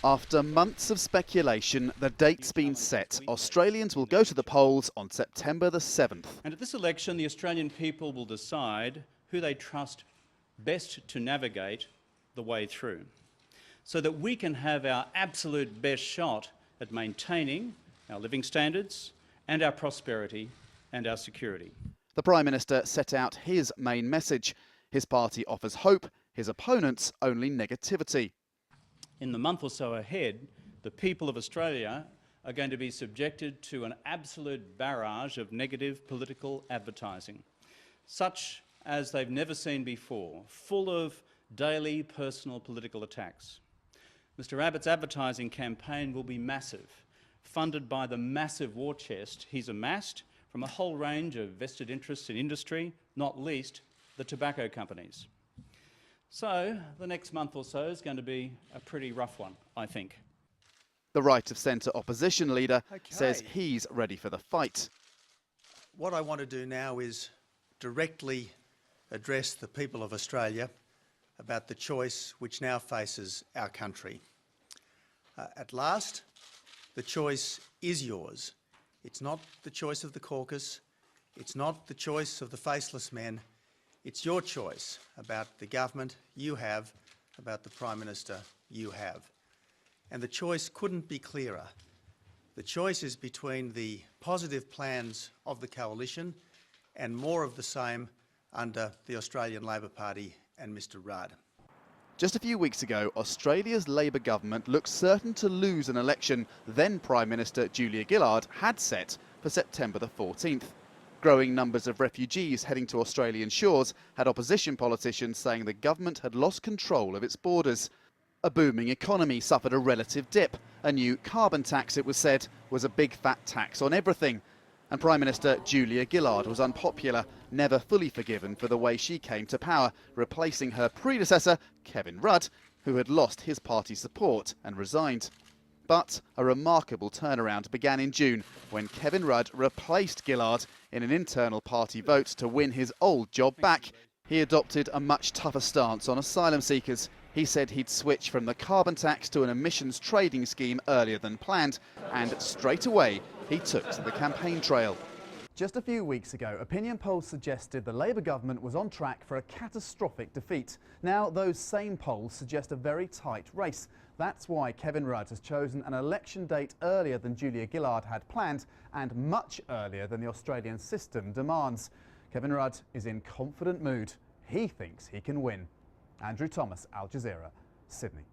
After months of speculation, the date's been set. Australians will go to the polls on September the 7th. And at this election, the Australian people will decide who they trust best to navigate the way through, so that we can have our absolute best shot at maintaining our living standards and our prosperity and our security. The Prime Minister set out his main message. His party offers hope, his opponents only negativity. In the month or so ahead, the people of Australia are going to be subjected to an absolute barrage of negative political advertising, such as they've never seen before, full of daily personal political attacks. Mr Abbott's advertising campaign will be massive, funded by the massive war chest he's amassed from a whole range of vested interests in industry, not least the tobacco companies. So the next month or so is going to be a pretty rough one, I think. The right of centre opposition leader says he's ready for the fight. What I want to do now is directly address the people of Australia about the choice which now faces our country. At last, the choice is yours. It's not the choice of the caucus. It's not the choice of the faceless men. It's your choice about the government you have, about the Prime Minister you have. And the choice couldn't be clearer. The choice is between the positive plans of the coalition and more of the same under the Australian Labor Party and Mr Rudd. Just a few weeks ago, Australia's Labor government looked certain to lose an election then Prime Minister Julia Gillard had set for September the 14th. Growing numbers of refugees heading to Australian shores had opposition politicians saying the government had lost control of its borders. A booming economy suffered a relative dip. A new carbon tax, it was said, was a big fat tax on everything. And Prime Minister Julia Gillard was unpopular, never fully forgiven for the way she came to power, replacing her predecessor, Kevin Rudd, who had lost his party's support and resigned. But a remarkable turnaround began in June when Kevin Rudd replaced Gillard in an internal party vote to win his old job back. He adopted a much tougher stance on asylum seekers. He said he'd switch from the carbon tax to an emissions trading scheme earlier than planned, and straight away he took to the campaign trail. Just a few weeks ago, opinion polls suggested the Labour government was on track for a catastrophic defeat. Now those same polls suggest a very tight race. That's why Kevin Rudd has chosen an election date earlier than Julia Gillard had planned and much earlier than the Australian system demands. Kevin Rudd is in confident mood. He thinks he can win. Andrew Thomas, Al Jazeera, Sydney.